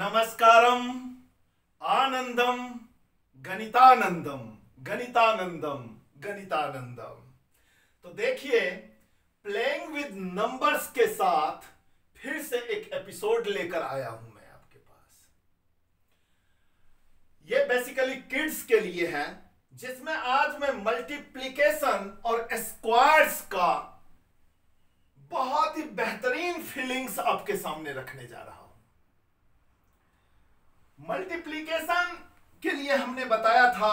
नमस्कारम, आनंदम, गणितानंदम, गणितानंदम, गणितानंदम। तो देखिए, playing with numbers के साथ फिर से एक एपिसोड लेकर आया हूं मैं आपके पास। ये बेसिकली किड्स के लिए है, जिसमें आज मैं मल्टीप्लिकेशन और स्क्वायर्स का बहुत ही बेहतरीन फीलिंग्स आपके सामने रखने जा रहा हूं। मल्टीप्लिकेशन के लिए हमने बताया था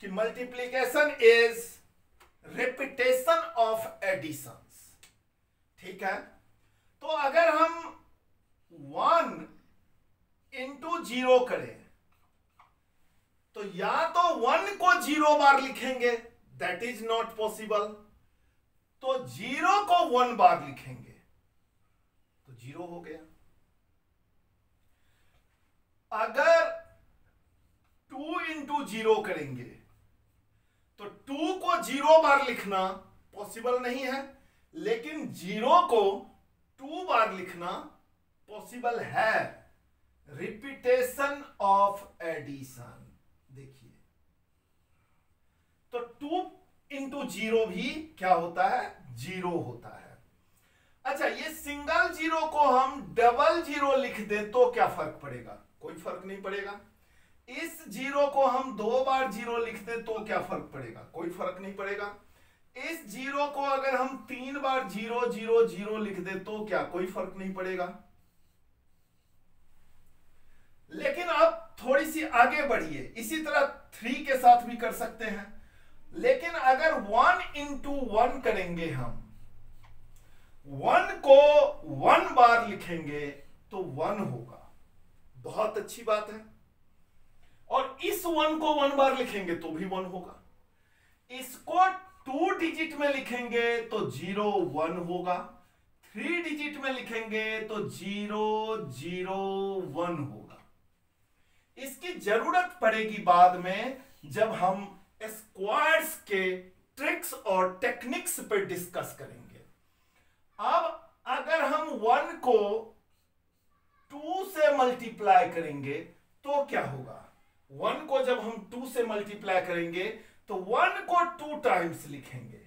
कि multiplication is repetition of additions. ठीक है, तो अगर हम 1 इंटू 0 करें तो या तो 1 को 0 बार लिखेंगे, दैट इज नॉट पॉसिबल। तो 0 को 1 बार लिखेंगे तो 0 हो गया। अगर 2 इंटू 0 करेंगे तो 2 को 0 बार लिखना पॉसिबल नहीं है, लेकिन 0 को 2 बार लिखना पॉसिबल है। Repetition of addition. देखिए, तो 2 इंटू 0 भी क्या होता है? 0 होता है। अच्छा, ये सिंगल 0 को हम डबल 0 लिख दें तो क्या फर्क पड़ेगा? कोई फर्क नहीं पड़ेगा। इस 0 को हम 2 बार 0 लिख दें तो क्या फर्क पड़ेगा? कोई फर्क नहीं पड़ेगा। इस 0 को अगर हम 3 बार 0 0 0 लिख दें तो क्या कोई फर्क नहीं पड़ेगा। लेकिन अब थोड़ी सी आगे बढ़िए, इसी तरह 3 के साथ भी कर सकते हैं। लेकिन अगर 1 इंटू 1 करेंगे, हम 1 को 1 बार लिखेंगे तो 1 होगा। बहुत अच्छी बात है। और इस 1 को 1 बार लिखेंगे तो भी 1 होगा। इसको 2 डिजिट में लिखेंगे तो 0 1 होगा। 3 डिजिट में लिखेंगे तो 0 0 1 होगा। इसकी जरूरत पड़ेगी बाद में, जब हम स्क्वायर्स के ट्रिक्स और टेक्निक्स पे डिस्कस करेंगे। अब अगर हम 1 को 2 से मल्टीप्लाई करेंगे तो क्या होगा? 1 को जब हम 2 से मल्टीप्लाई करेंगे तो 1 को 2 टाइम्स लिखेंगे,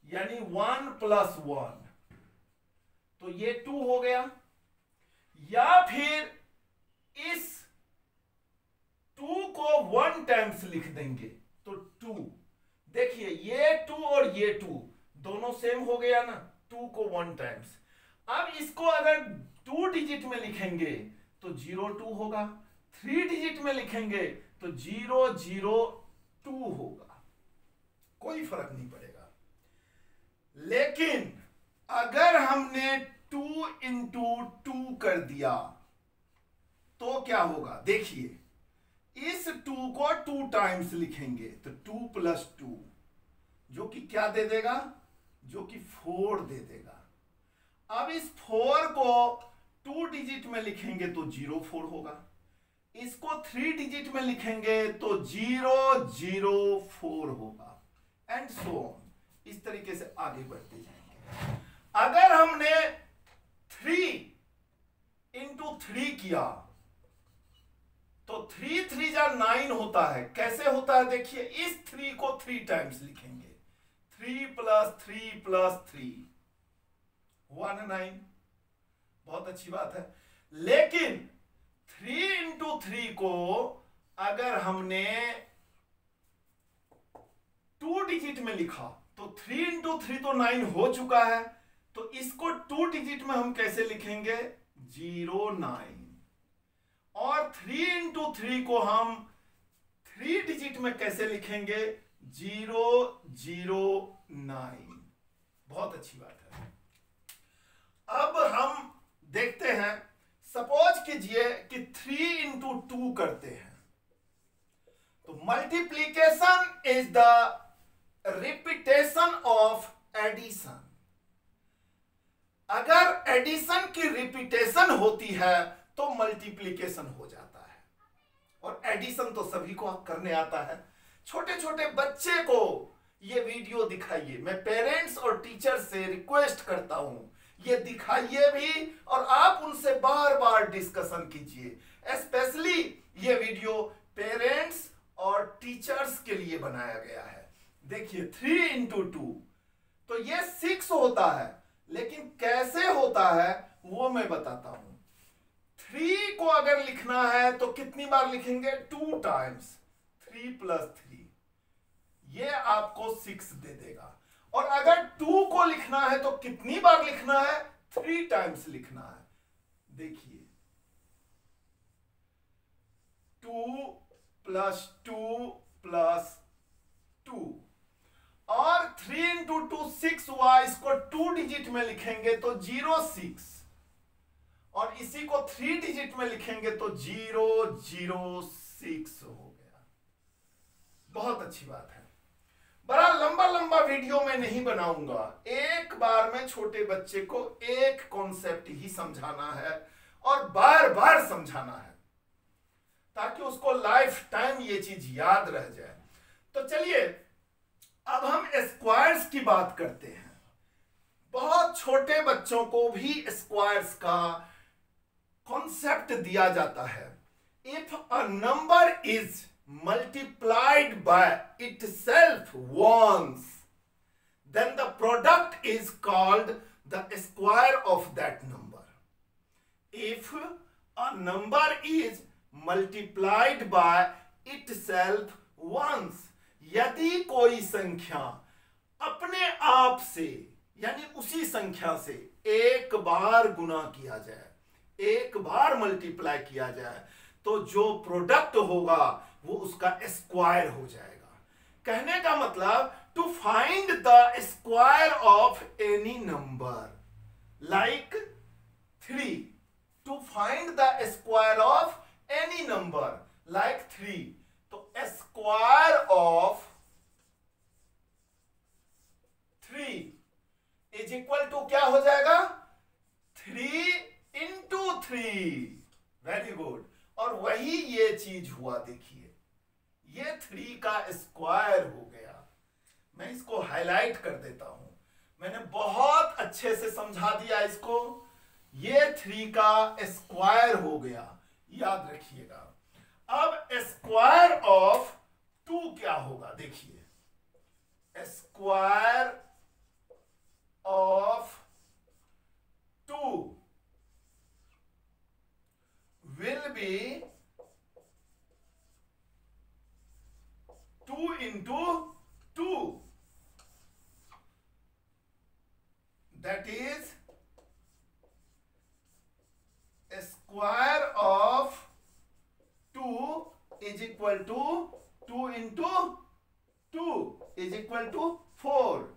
यानी 1 प्लस 1, तो ये 2 हो गया। या फिर इस 2 को 1 टाइम्स लिख देंगे तो 2। देखिए, ये 2 और ये 2 दोनों सेम हो गया ना, 2 को 1 टाइम्स। अब इसको अगर 2 डिजिट में लिखेंगे तो 0 2 होगा। 3 डिजिट में लिखेंगे तो 0 0 2 होगा। कोई फर्क नहीं पड़ेगा। लेकिन अगर हमने 2 इंटू 2 कर दिया तो क्या होगा? देखिए, इस 2 को 2 टाइम्स लिखेंगे तो 2 प्लस 2, जो कि क्या दे देगा? जो कि 4 दे देगा। अब इस 4 को 2 डिजिट में लिखेंगे तो 0 4 होगा। इसको 3 डिजिट में लिखेंगे तो 0 0 4 होगा, एंड सो ऑन। इस तरीके से आगे बढ़ते जाएंगे। अगर हमने 3 इंटू 3 किया तो 3 3 जा 9 होता है। कैसे होता है? देखिए, इस 3 को 3 टाइम्स लिखेंगे। 3 प्लस 3 प्लस 3 19। बहुत अच्छी बात है। लेकिन 3 इंटू 3 को अगर हमने 2 डिजिट में लिखा तो 3 इंटू 3 तो 9 हो चुका है, तो इसको 2 डिजिट में हम कैसे लिखेंगे? 0 9। और 3 इंटू 3 को हम 3 डिजिट में कैसे लिखेंगे? 0 0 9। बहुत अच्छी बात है। अब हम देखते हैं, सपोज कीजिए कि 3 इंटू 2 करते हैं, तो multiplication is the repetition of addition. अगर एडिशन की रिपीटेशन होती है तो मल्टीप्लीकेशन हो जाता है। और एडिशन तो सभी को करने आता है। छोटे छोटे बच्चे को ये वीडियो दिखाइए। मैं पेरेंट्स और टीचर से रिक्वेस्ट करता हूं ये दिखाइए भी और आप उनसे बार बार डिस्कशन कीजिए। स्पेशली ये वीडियो पेरेंट्स और टीचर्स के लिए बनाया गया है। देखिए 3 इंटू 2 तो ये 6 होता है, लेकिन कैसे होता है वो मैं बताता हूं। 3 को अगर लिखना है तो कितनी बार लिखेंगे? 2 टाइम्स 3 प्लस 3, ये आपको 6 दे देगा। और अगर 2 को लिखना है तो कितनी बार लिखना है? 3 टाइम्स लिखना है। देखिए 2 प्लस 2 प्लस 2 और 3 इंटू 2 6 हुआ। इसको 2 डिजिट में लिखेंगे तो 06 और इसी को 3 डिजिट में लिखेंगे तो 006 हो गया। बहुत अच्छी बात है। बड़ा लंबा लंबा वीडियो में नहीं बनाऊंगा, एक बार में छोटे बच्चे को एक कॉन्सेप्ट ही समझाना है और बार बार समझाना है ताकि उसको लाइफ टाइम ये चीज याद रह जाए। तो चलिए अब हम स्क्वायर्स की बात करते हैं। बहुत छोटे बच्चों को भी स्क्वायर्स का कॉन्सेप्ट दिया जाता है। If a number is multiplied by itself once, then the product is called the square of that number. If a number is multiplied by itself once, यदि कोई संख्या अपने आप से यानी उसी संख्या से एक बार गुना किया जाए, एक बार मल्टीप्लाई किया जाए, तो जो प्रोडक्ट होगा वो उसका स्क्वायर हो जाएगा। कहने का मतलब to find the square of any number like 3, to find the square of any number like 3, तो square of 3 is equal to क्या हो जाएगा? 3 इंटू 3। Very good. और वही ये चीज हुआ। देखिए ये 3 का स्क्वायर हो गया। मैं इसको हाईलाइट कर देता हूं, मैंने बहुत अच्छे से समझा दिया इसको। ये 3 का स्क्वायर हो गया, याद रखिएगा। अब स्क्वायर ऑफ 2 क्या होगा? देखिए square of 2 will be 2 into 2, that is square of 2 is equal to 2 into 2 is equal to 4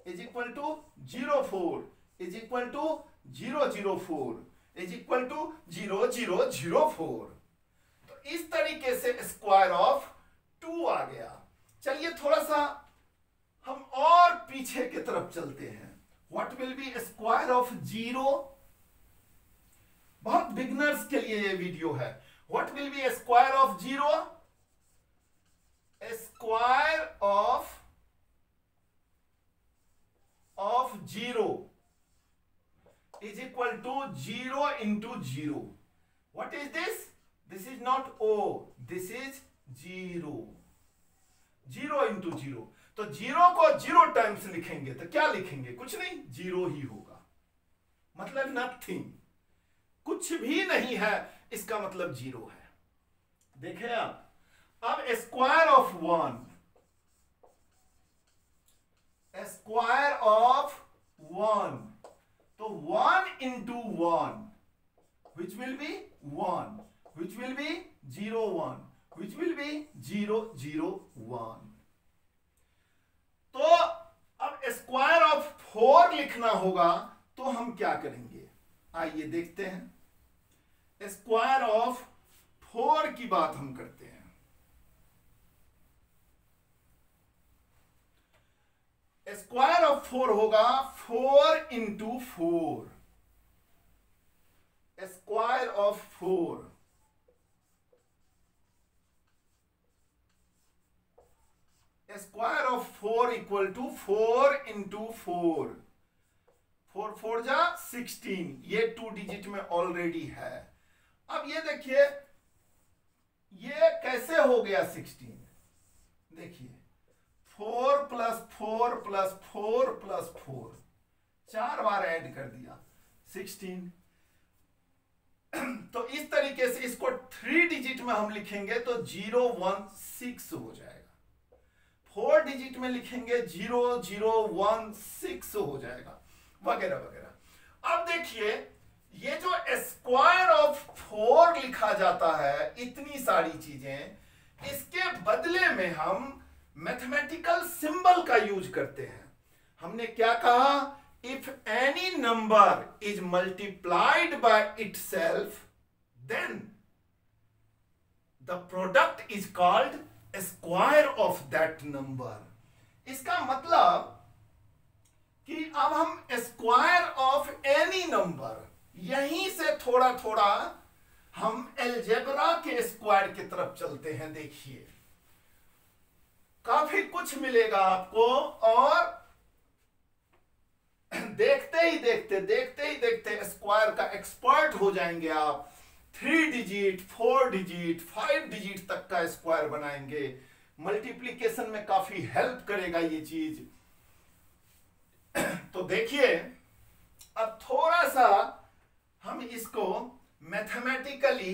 is equal to 04 is equal to 004 is equal to 0004। तो इस तरीके से स्क्वायर ऑफ 2 आ गया। चलिए थोड़ा सा हम और पीछे की तरफ चलते हैं। What will be square of 0? बहुत बिगनर्स के लिए ये वीडियो है। What will be square of 0? Square of 0 is equal to 0 into 0. What is this? This is not O, this is 0. 0 into 0. तो 0 को 0 टाइम्स लिखेंगे तो क्या लिखेंगे? कुछ नहीं, 0 ही होगा। मतलब नथिंग, कुछ भी नहीं है, इसका मतलब 0 है। देखें आप। अब स्क्वायर ऑफ 1, स्क्वायर ऑफ 1, तो 1 into 1 which will be 1, which will be 0 1, which will be 0 0 1। तो अब स्क्वायर ऑफ 4 लिखना होगा तो हम क्या करेंगे? आइए देखते हैं। स्क्वायर ऑफ 4 की बात हम करते हैं। स्क्वायर ऑफ 4 होगा 4 into 4। Square of 4, square of 4 equal to 4 into 4। 4 4 जा 16, ये 2 डिजिट में ऑलरेडी है। अब ये देखिए ये कैसे हो गया 16, देखिए 4 + 4 + 4 + 4, 4 बार ऐड कर दिया 16। तो इस तरीके से इसको 3 डिजिट में हम लिखेंगे तो 0 1 6 हो जाएगा, 4 डिजिट में लिखेंगे 0 0 1 6 हो जाएगा, वगैरह वगैरह। अब देखिए ये जो स्क्वायर ऑफ 4 लिखा जाता है, इतनी सारी चीजें, इसके बदले में हम मैथमेटिकल सिंबल का यूज करते हैं। हमने क्या कहा, if any number is multiplied by itself then the product is called square of that number. इसका मतलब कि अब हम स्क्वायर ऑफ एनी नंबर, यहीं से थोड़ा थोड़ा हम अलजेब्रा के स्क्वायर की तरफ चलते हैं। देखिए काफी कुछ मिलेगा आपको, और देखते ही देखते स्क्वायर का एक्सपर्ट हो जाएंगे आप। 3 डिजिट 4 डिजिट 5 डिजिट तक का स्क्वायर बनाएंगे। मल्टीप्लिकेशन में काफी हेल्प करेगा ये चीज। तो देखिए अब थोड़ा सा हम इसको मैथमेटिकली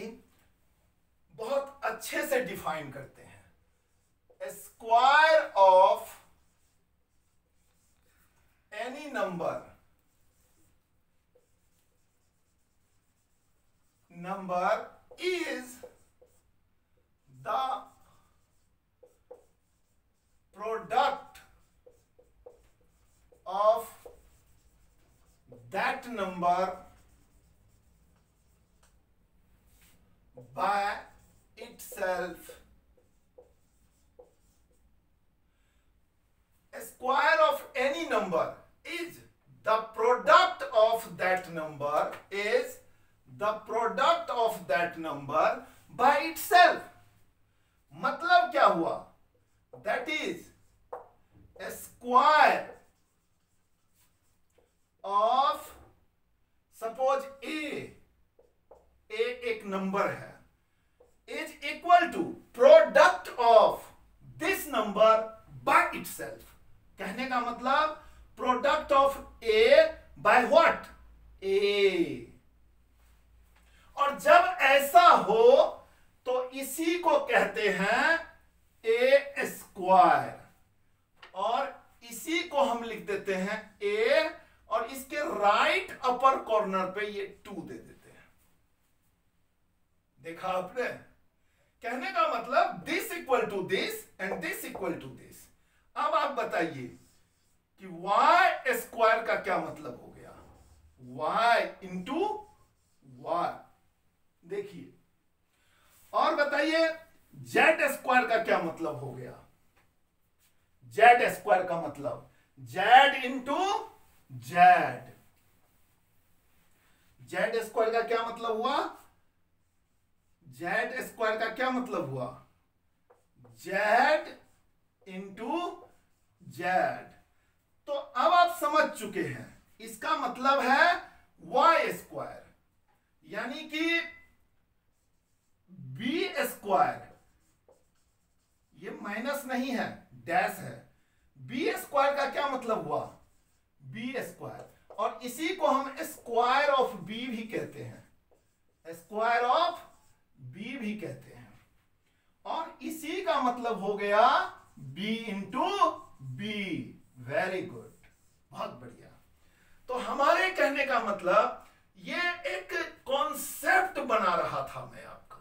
बहुत अच्छे से डिफाइन करते हैं। Square of any number is the product of that number by itself. Square of any number is the product of that number is the product of that number by itself. मतलब क्या हुआ, that is a square of suppose a एक number है, is equal to product of this number by itself। कहने का मतलब product of A by what, A. और जब ऐसा हो तो इसी को कहते हैं ए स्क्वायर, और इसी को हम लिख देते हैं ए, और इसके राइट अपर कॉर्नर पे ये 2 दे देते हैं। देखा आपने, कहने का मतलब this equal to this and this equal to this. अब आप बताइए कि y स्क्वायर का क्या मतलब हो गया, y इंटू वाई। देखिए और बताइए z स्क्वायर का क्या मतलब हो गया, z स्क्वायर का मतलब z into z। z square का क्या मतलब हुआ, z स्क्वायर का क्या मतलब हुआ, z इंटू z। तो अब आप समझ चुके हैं, इसका मतलब है y स्क्वायर, यानी कि b स्क्वायर, ये माइनस नहीं है डैश है, b स्क्वायर का क्या मतलब हुआ, b स्क्वायर। और इसी को हम स्क्वायर ऑफ b भी कहते हैं, स्क्वायर ऑफ b भी कहते हैं। और इसी का मतलब हो गया b into b। Very good, बहुत बढ़िया। तो हमारे कहने का मतलब ये एक कॉन्सेप्ट बना रहा था, मैं आपका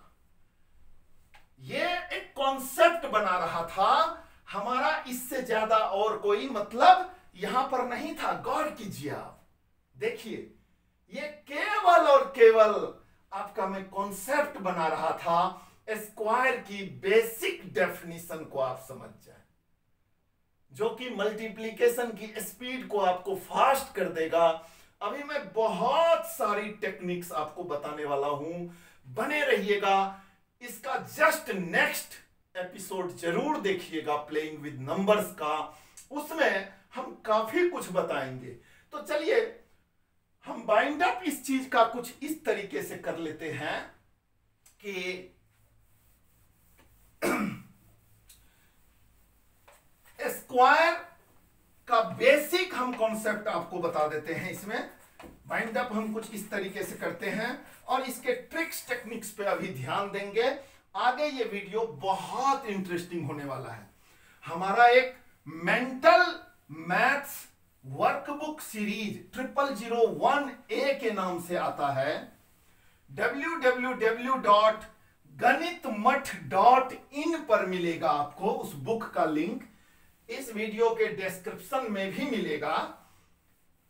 ये एक कॉन्सेप्ट बना रहा था, हमारा इससे ज्यादा और कोई मतलब यहां पर नहीं था। गौर कीजिए आप, देखिए ये केवल और केवल आपका मैं कॉन्सेप्ट बना रहा था, स्क्वायर की बेसिक डेफिनेशन को आप समझ जाए, जो कि मल्टीप्लिकेशन की स्पीड को आपको फास्ट कर देगा। अभी मैं बहुत सारी टेक्निक्स आपको बताने वाला हूं, बने रहिएगा। इसका जस्ट नेक्स्ट एपिसोड जरूर देखिएगा प्लेइंग विद नंबर्स का, उसमें हम काफी कुछ बताएंगे। तो चलिए हम बाइंड अप इस चीज का कुछ इस तरीके से कर लेते हैं कि स्क्वायर का बेसिक हम कॉन्सेप्ट आपको बता देते हैं। इसमें बाइंड अप हम कुछ इस तरीके से करते हैं और इसके ट्रिक्स टेक्निक्स पे अभी ध्यान देंगे। आगे ये वीडियो बहुत इंटरेस्टिंग होने वाला है। हमारा एक mental maths workbook series 0001A के नाम से आता है। www.ganitmath.in पर मिलेगा आपको उस बुक का लिंक। इस वीडियो के डिस्क्रिप्शन में भी मिलेगा,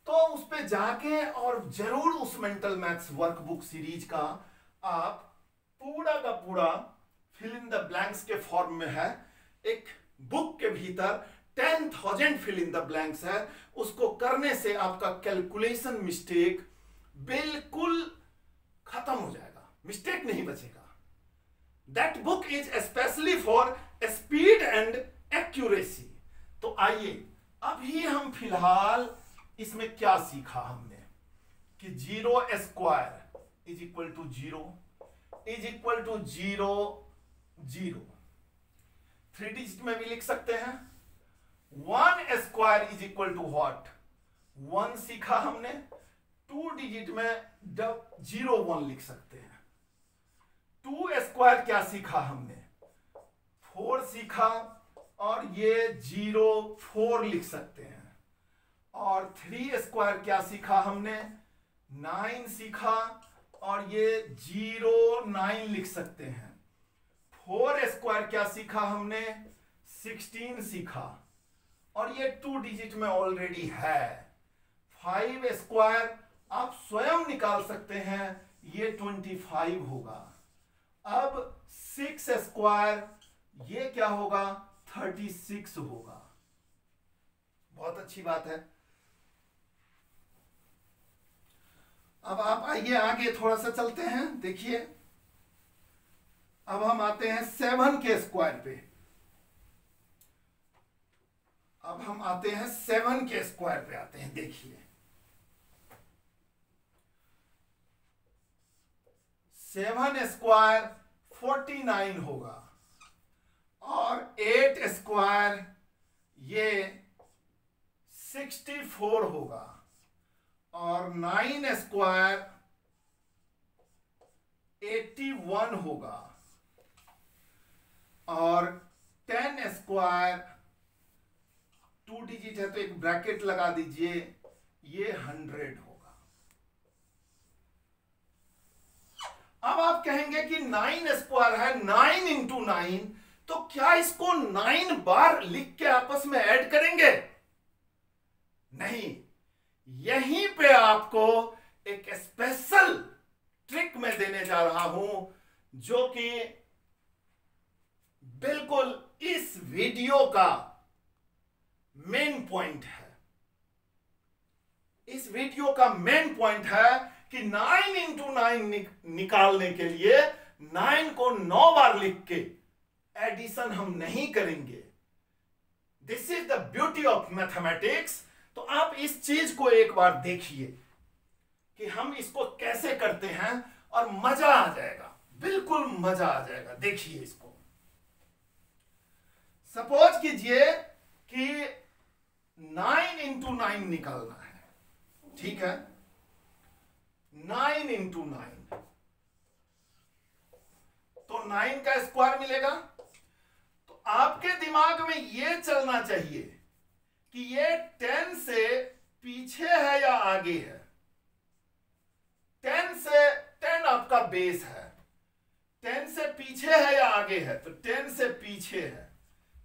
तो उस पे जाके और जरूर उस मेंटल मैथ्स वर्कबुक सीरीज का आप पूरा का पूरा फिल इन द ब्लैंक्स के फॉर्म में है। एक बुक के भीतर 10,000 फिल इन द ब्लैंक्स है। उसको करने से आपका कैलकुलेशन मिस्टेक बिल्कुल खत्म हो जाएगा, मिस्टेक नहीं बचेगा। That book is specially for speed and accuracy. तो आइए अभी हम फिलहाल इसमें क्या सीखा हमने कि 0 square is equal to 0 is equal to 0 0। 3 digit में भी लिख सकते हैं। 1 square is equal to what 1 सीखा हमने। 2 डिजिट में 0 1 लिख सकते हैं। 2 स्क्वायर क्या सीखा हमने 4 सीखा और ये 0 4 लिख सकते हैं। और 3 स्क्वायर क्या सीखा हमने 9 सीखा और ये 0 9 लिख सकते हैं। 4 स्क्वायर क्या सीखा हमने 16 सीखा और ये 2 डिजिट में ऑलरेडी है। 5 स्क्वायर आप स्वयं निकाल सकते हैं, ये 25 होगा। अब 6 स्क्वायर ये क्या होगा 36 होगा। बहुत अच्छी बात है। अब आप आइए आगे थोड़ा सा चलते हैं। देखिए अब हम आते हैं 7 के स्क्वायर पे। अब हम आते हैं 7 के स्क्वायर पे आते हैं। देखिए 7 स्क्वायर 49 होगा और 8 स्क्वायर ये 64 होगा और 9 स्क्वायर 81 होगा और 10 स्क्वायर 2 डिजिट है तो एक ब्रैकेट लगा दीजिए, ये 100 होगा। अब आप कहेंगे कि 9 स्क्वायर है 9 इंटू 9, तो क्या इसको 9 बार लिख के आपस में ऐड करेंगे? नहीं, यहीं पे आपको एक स्पेशल ट्रिक मैं देने जा रहा हूं जो कि बिल्कुल इस वीडियो का मेन पॉइंट है। इस वीडियो का मेन पॉइंट है कि 9 इंटू 9 निकालने के लिए 9 को 9 बार लिख के एडिशन हम नहीं करेंगे। This is the beauty of mathematics. तो आप इस चीज को एक बार देखिए कि हम इसको कैसे करते हैं और मजा आ जाएगा, बिल्कुल मजा आ जाएगा। देखिए इसको सपोज कीजिए कि 9 इंटू 9 निकालना है, ठीक है। 9 इंटू 9 तो 9 का स्क्वायर मिलेगा। तो आपके दिमाग में यह चलना चाहिए कि ये 10 से पीछे है या आगे है। 10 आपका बेस है, 10 से पीछे है या आगे है, तो 10 से पीछे है।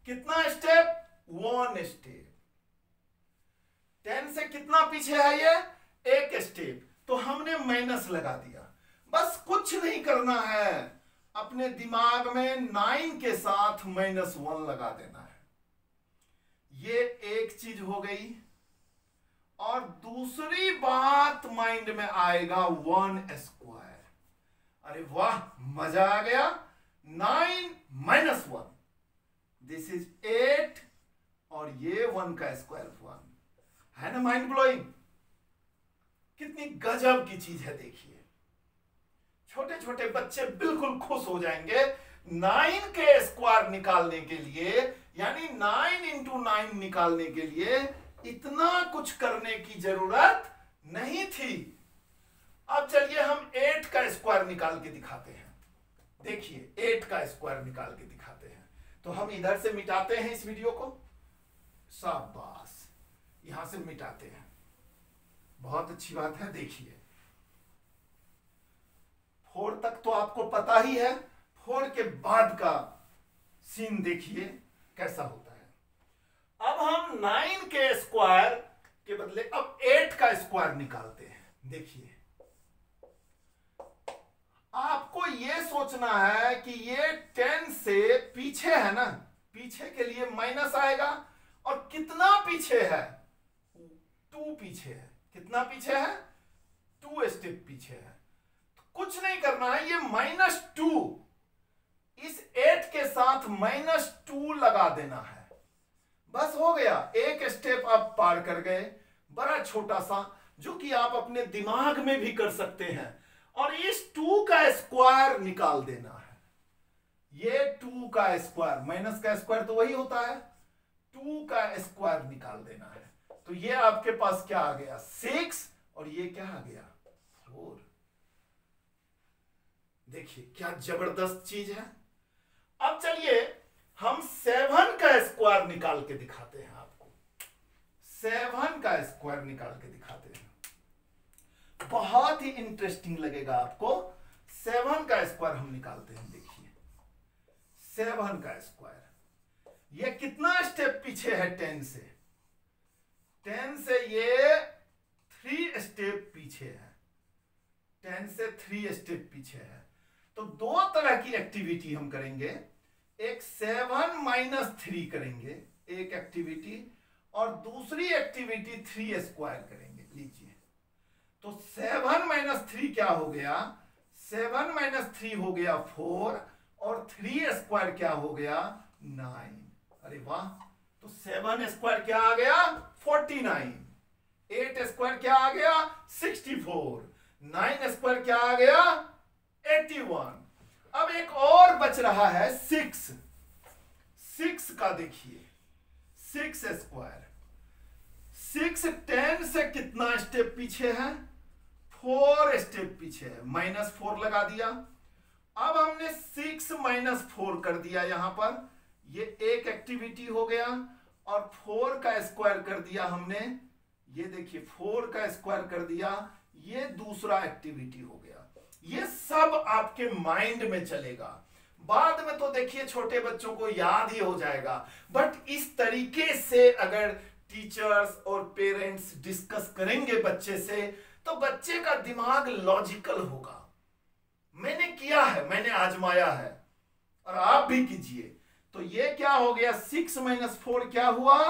कितना स्टेप 1 स्टेप। 10 से कितना पीछे है ये 1 स्टेप, तो हमने माइनस लगा दिया। बस कुछ नहीं करना है, अपने दिमाग में 9 के साथ -1 लगा देना है। ये एक चीज हो गई। और दूसरी बात माइंड में आएगा 1 स्क्वायर। अरे वाह, मजा आ गया। 9 - 1 दिस इज 8 और ये 1 का स्क्वायर 1 है ना। Mind blowing. कितनी गजब की चीज है देखिए, छोटे छोटे बच्चे बिल्कुल खुश हो जाएंगे। 9 के स्क्वायर निकालने के लिए, यानी 9 इंटू 9 निकालने के लिए इतना कुछ करने की जरूरत नहीं थी। अब चलिए हम 8 का स्क्वायर निकाल के दिखाते हैं। देखिए 8 का स्क्वायर निकाल के दिखाते हैं। तो हम इधर से मिटाते हैं इस वीडियो को, शाबाश, यहां से मिटाते हैं, बहुत अच्छी बात है। देखिए 4 तक तो आपको पता ही है, 4 के बाद का सीन देखिए कैसा होता है। अब हम 9 के स्क्वायर के बदले अब 8 का स्क्वायर निकालते हैं। देखिए आपको यह सोचना है कि ये 10 से पीछे है ना, पीछे के लिए माइनस आएगा, और कितना पीछे है, 2 पीछे है। कितना पीछे है, 2 स्टेप पीछे है। तो कुछ नहीं करना है, ये -2 इस 8 के साथ -2 लगा देना है, बस हो गया। एक स्टेप आप पार कर गए, बड़ा छोटा सा, जो कि आप अपने दिमाग में भी कर सकते हैं। और इस 2 का स्क्वायर निकाल देना है। ये 2 का स्क्वायर, माइनस का स्क्वायर तो वही होता है, 2 का स्क्वायर निकाल देना है। तो ये आपके पास क्या आ गया, 6, और ये क्या आ गया, 4। देखिए क्या जबरदस्त चीज है। अब चलिए हम 7 का स्क्वायर निकाल के दिखाते हैं आपको। 7 का स्क्वायर निकाल के दिखाते हैं, बहुत ही इंटरेस्टिंग लगेगा आपको। 7 का स्क्वायर हम निकालते हैं। देखिए 7 का स्क्वायर, ये कितना स्टेप पीछे है 10 से, 10 से ये 3 स्टेप पीछे है, 10 से 3 स्टेप पीछे है। तो 2 तरह की एक्टिविटी हम करेंगे, एक 7 - 3 करेंगे एक एक्टिविटी, और दूसरी एक्टिविटी 3 स्क्वायर करेंगे। लीजिए तो 7 - 3 क्या हो गया, 7 - 3 हो गया 4, और 3 स्क्वायर क्या हो गया, 9। अरे वाह, तो 7 स्क्वायर क्या आ गया, 49, 8 स्क्वायर क्या आ गया, 64, 9 स्क्वायर क्या आ गया, 81। अब एक और बच रहा है 6 का। देखिए 6 स्क्वायर, 6 10 से कितना स्टेप पीछे है, 4 स्टेप पीछे है, -4 लगा दिया। अब हमने 6 - 4 कर दिया यहां पर, ये एक एक्टिविटी हो गया, और 4 का स्क्वायर कर दिया हमने। ये देखिए 4 का स्क्वायर कर दिया, ये दूसरा एक्टिविटी हो गया। ये सब आपके माइंड में चलेगा, बाद में तो देखिए छोटे बच्चों को याद ही हो जाएगा। बट इस तरीके से अगर टीचर्स और पेरेंट्स डिस्कस करेंगे बच्चे से, तो बच्चे का दिमाग लॉजिकल होगा। मैंने किया है, मैंने आजमाया है, और आप भी कीजिए। तो ये क्या हो गया, 6 - 4 क्या हुआ,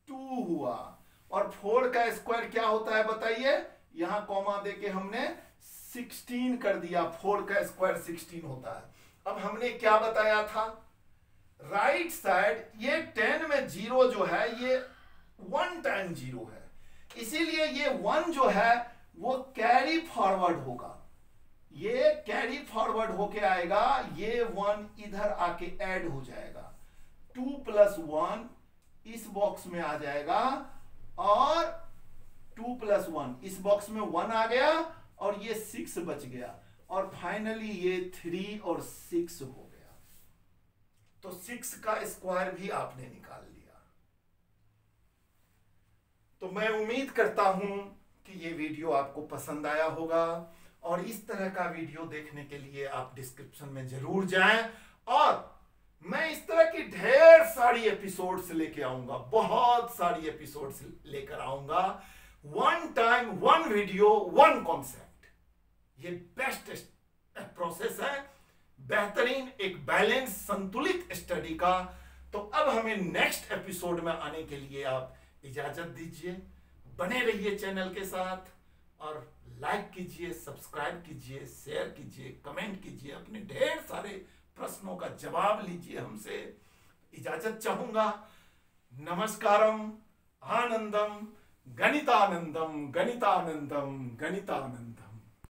2 हुआ। और 4 का स्क्वायर क्या होता है बताइए, यहां कॉमा देके हमने 16 कर दिया, 4 का स्क्वायर 16 होता है। अब हमने क्या बताया था, राइट साइड ये 10 में 0 जो है ये 1 टाइम 0 है, इसीलिए ये 1 जो है वो कैरी फॉरवर्ड होगा, ये कैरी फॉरवर्ड होके आएगा, ये 1 इधर आके ऐड हो जाएगा, 2 + 1 इस बॉक्स में आ जाएगा, और 2 + 1 इस बॉक्स में 1 आ गया, और ये 6 बच गया, और फाइनली ये 3 और 6 हो गया। तो 6 का स्क्वायर भी आपने निकाल लिया। तो मैं उम्मीद करता हूं कि ये वीडियो आपको पसंद आया होगा, और इस तरह का वीडियो देखने के लिए आप डिस्क्रिप्शन में जरूर जाएं, और मैं इस तरह की ढेर सारी एपिसोड्स लेके आऊंगा, बहुत सारी एपिसोड्स लेकर आऊंगा। 1 टाइम 1 वीडियो 1 कॉन्सेप्ट, ये बेस्ट प्रोसेस है, बेहतरीन एक बैलेंस संतुलित स्टडी का। तो अब हमें नेक्स्ट एपिसोड में आने के लिए आप इजाजत दीजिए, बने रहिए चैनल के साथ, और लाइक कीजिए, सब्सक्राइब कीजिए, शेयर कीजिए, कमेंट कीजिए, अपने ढेर सारे प्रश्नों का जवाब लीजिए हमसे। इजाजत चाहूंगा। नमस्कारम, आनंदम, गणितानंदम गणितानंदम गणितानंदम।